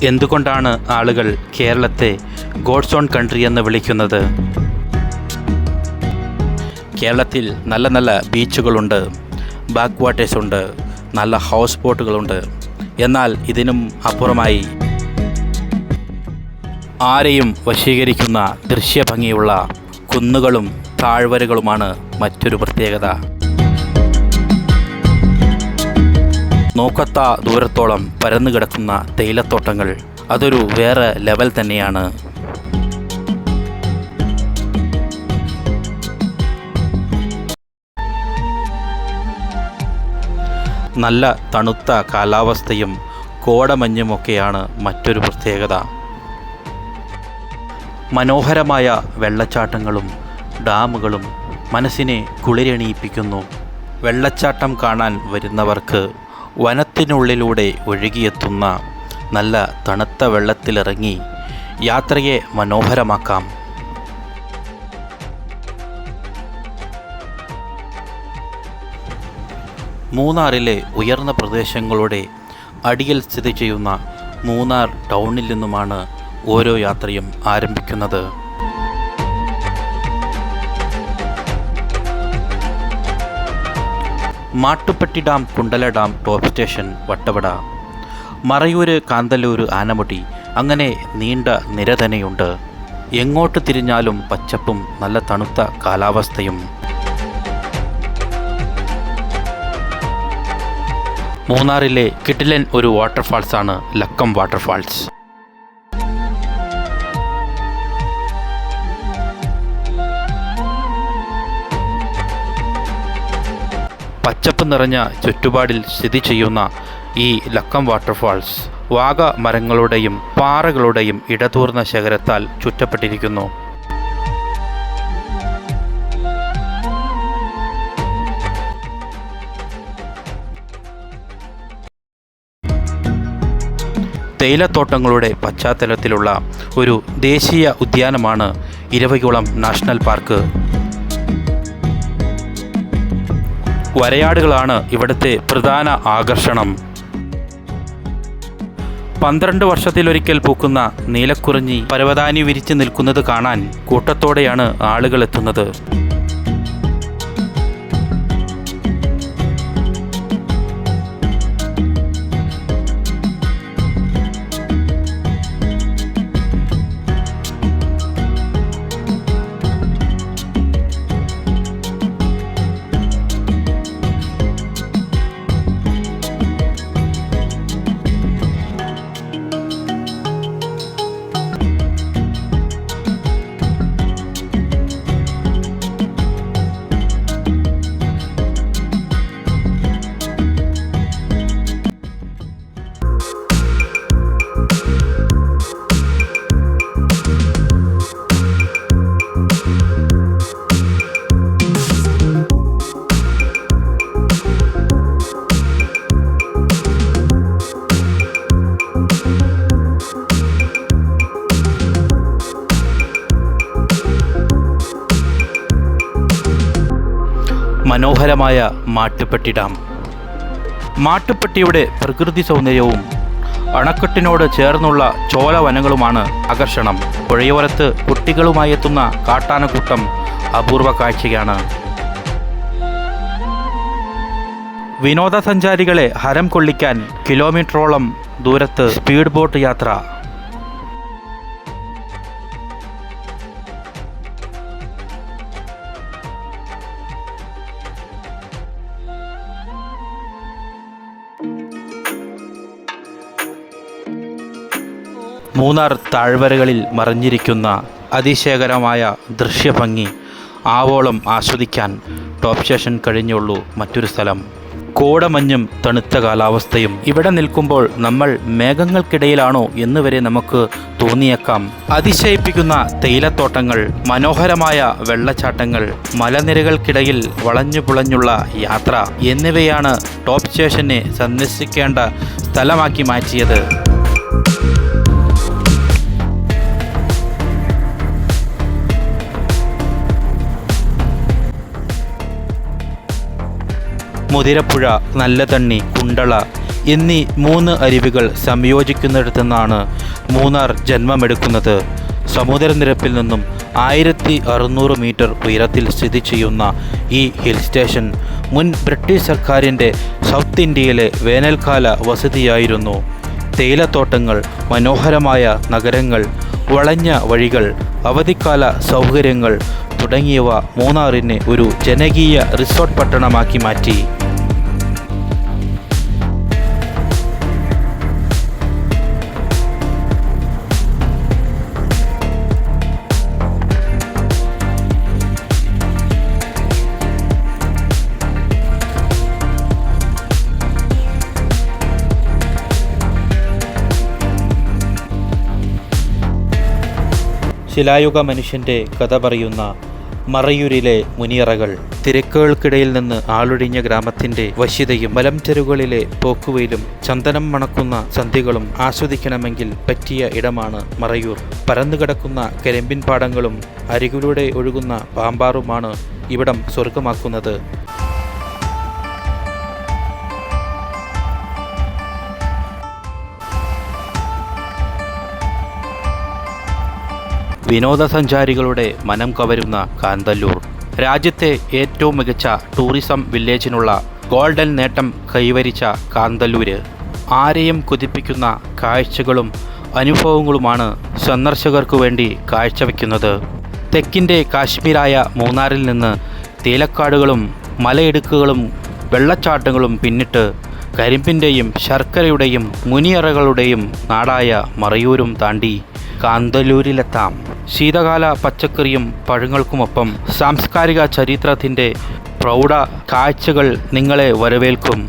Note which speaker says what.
Speaker 1: എന്തുകൊണ്ടാണ് ആളുകൾ കേരളത്തെ ഗോഡ്സ് ഓൺ കൺട്രി എന്ന് വിളിക്കുന്നത്? കേരളത്തിൽ നല്ല നല്ല ബീച്ചുകളുണ്ട്, ബാക്ക് വാട്ടേഴ്സുണ്ട്, നല്ല ഹൗസ് ബോട്ടുകളുണ്ട്. എന്നാൽ ഇതിനും അപ്പുറമായി ആരെയും വശീകരിക്കുന്ന ദൃശ്യഭംഗിയുള്ള കുന്നുകളും താഴ്വരകളുമാണ് മറ്റൊരു പ്രത്യേകത. നോക്കത്ത ദൂരത്തോളം പരന്നു കിടക്കുന്ന തേയിലത്തോട്ടങ്ങൾ അതൊരു വേറെ ലെവൽ തന്നെയാണ്. നല്ല തണുത്ത കാലാവസ്ഥയും കോടമഞ്ഞുമൊക്കെയാണ് മറ്റൊരു പ്രത്യേകത. മനോഹരമായ വെള്ളച്ചാട്ടങ്ങളും ഡാമുകളും മനസ്സിനെ കുളിരണിയിപ്പിക്കുന്നു. വെള്ളച്ചാട്ടം കാണാൻ വരുന്നവർക്ക് വനത്തിനുള്ളിലൂടെ ഒഴുകിയെത്തുന്ന നല്ല തണുത്ത വെള്ളത്തിലിറങ്ങി യാത്രയെ മനോഹരമാക്കാം. മൂന്നാറിലെ ഉയർന്ന പ്രദേശങ്ങളുടെ അടിയിൽ സ്ഥിതി ചെയ്യുന്ന മൂന്നാർ ടൗണിൽ നിന്നുമാണ് ഓരോ യാത്രയും ആരംഭിക്കുന്നത്. Mattupetty dam, Kundala dam, top station, Vattavada, Marayoor, Kanthalloor, Anamudi, അങ്ങനെ നീണ്ട നിര തന്നെയുണ്ട്. എങ്ങോട്ട് തിരിഞ്ഞാലും പച്ചപ്പും നല്ല തണുത്ത കാലാവസ്ഥയും. മൂന്നാറിലെ കിടിലൻ ഒരു വാട്ടർഫാൾസാണ് ലക്കം വാട്ടർഫാൾസ്. പച്ചപ്പ് നിറഞ്ഞ ചുറ്റുപാടിൽ സ്ഥിതി ചെയ്യുന്ന ഈ ലക്കം വാട്ടർഫാൾസ് വാഗ മരങ്ങളുടെയും പാറകളുടെയും ഇടതൂർന്ന ശേഖരത്താൽ ചുറ്റപ്പെട്ടിരിക്കുന്നു. തേയിലത്തോട്ടങ്ങളുടെ പശ്ചാത്തലത്തിലുള്ള ഒരു ദേശീയ ഉദ്യാനമാണ് ഇരവികുളം നാഷണൽ പാർക്ക്. വരയാടുകളാണ് ഇവിടുത്തെ പ്രധാന ആകർഷണം. 12 വർഷത്തിലൊരിക്കൽ പൂക്കുന്ന നീലക്കുറിഞ്ഞി പരവതാനി വിരിച്ചു നിൽക്കുന്നത് കാണാൻ കൂട്ടത്തോടെയാണ് ആളുകൾ എത്തുന്നത്. മനോഹരമായ മാട്ടുപ്പെട്ടി ഡാം. മാട്ടുപ്പെട്ടിയുടെ പ്രകൃതി സൗന്ദര്യവും അണക്കെട്ടിനോട് ചേർന്നുള്ള ചോലവനങ്ങളുമാണ് ആകർഷണം. പുഴയോരത്ത് കുട്ടികളുമായി എത്തുന്ന കാട്ടാനക്കൂട്ടം അപൂർവ കാഴ്ചയാണ്. വിനോദസഞ്ചാരികളെ ഹരം കൊള്ളിക്കാൻ കിലോമീറ്ററോളം ദൂരത്ത് സ്പീഡ് ബോട്ട് യാത്ര. മൂന്നാർ താഴ്വരകളിൽ മറഞ്ഞിരിക്കുന്ന അതിശയകരമായ ദൃശ്യഭംഗി ആവോളം ആസ്വദിക്കാൻ ടോപ്പ് സ്റ്റേഷൻ കഴിഞ്ഞുള്ളൂ മറ്റൊരു സ്ഥലം. കോടമഞ്ഞും തണുത്ത കാലാവസ്ഥയും. ഇവിടെ നിൽക്കുമ്പോൾ നമ്മൾ മേഘങ്ങൾക്കിടയിലാണോ എന്ന് വരെ നമുക്ക് തോന്നിയേക്കാം. അതിശയിപ്പിക്കുന്ന തേയിലത്തോട്ടങ്ങൾ, മനോഹരമായ വെള്ളച്ചാട്ടങ്ങൾ, മലനിരകൾക്കിടയിൽ വളഞ്ഞുപുളഞ്ഞുള്ള യാത്ര എന്നിവയാണ് ടോപ്പ് സ്റ്റേഷനെ സന്ദർശിക്കേണ്ട സ്ഥലമാക്കി മാറ്റിയത്. മുതിരപ്പുഴ, നല്ലതണ്ണി, കുണ്ടള എന്നീ 3 അരുവികൾ സംയോജിക്കുന്നിടത്തു നിന്നാണ് മൂന്നാർ ജന്മമെടുക്കുന്നത്. സമുദ്രനിരപ്പിൽ നിന്നും 1600 മീറ്റർ ഉയരത്തിൽ സ്ഥിതി ചെയ്യുന്ന ഈ ഹിൽ സ്റ്റേഷൻ മുൻ ബ്രിട്ടീഷ് സർക്കാരിൻ്റെ സൗത്ത് ഇന്ത്യയിലെ വേനൽക്കാല വസതിയായിരുന്നു. തേയിലത്തോട്ടങ്ങൾ, മനോഹരമായ നഗരങ്ങൾ, വളഞ്ഞ വഴികൾ, അവധിക്കാല സൗകര്യങ്ങൾ തുടങ്ങിയവ മൂന്നാറിനെ ഒരു ജനകീയ റിസോർട്ട് പട്ടണമാക്കി മാറ്റി. ശിലായുഗ മനുഷ്യൻ്റെ കഥ പറയുന്ന മറയൂരിലെ മുനിയറകൾ, തിരക്കുകൾക്കിടയിൽ നിന്ന് ആളൊഴിഞ്ഞ ഗ്രാമത്തിൻ്റെ വശ്യതയും മലംചെരുകളിലെ പോക്കുവെയിലും ചന്ദനം മണക്കുന്ന സന്ധ്യകളും ആസ്വദിക്കണമെങ്കിൽ പറ്റിയ ഇടമാണ് മറയൂർ. പരന്നുകിടക്കുന്ന കരിമ്പിൻ പാടങ്ങളും അരികിലൂടെ ഒഴുകുന്ന പാമ്പാറുമാണ് ഇവിടം സ്വർഗമാക്കുന്നത്. വിനോദസഞ്ചാരികളുടെ മനം കവരുന്ന കാന്തല്ലൂർ, രാജ്യത്തെ ഏറ്റവും മികച്ച ടൂറിസം വില്ലേജിനുള്ള ഗോൾഡൻ നേട്ടം കൈവരിച്ച കാന്തല്ലൂര് ആരെയും കൊതിപ്പിക്കുന്ന കാഴ്ചകളും അനുഭവങ്ങളുമാണ് സന്ദർശകർക്കു വേണ്ടി കാഴ്ചവെക്കുന്നത്. തെക്കിൻ്റെ കാശ്മീരായ മൂന്നാറിൽ നിന്ന് തേയിലക്കാടുകളും മലയിടുക്കുകളും വെള്ളച്ചാട്ടങ്ങളും പിന്നിട്ട് കരിമ്പിൻ്റെയും ശർക്കരയുടെയും മുനിയറകളുടെയും നാടായ മറയൂരും താണ്ടി കാന്തല്ലൂരിലെത്താം. ശീതകാല പച്ചക്കറിയും പഴങ്ങൾക്കുമൊപ്പം സാംസ്കാരിക ചരിത്രത്തിൻ്റെ പ്രൗഢ കാഴ്ചകൾ നിങ്ങളെ വരവേൽക്കും.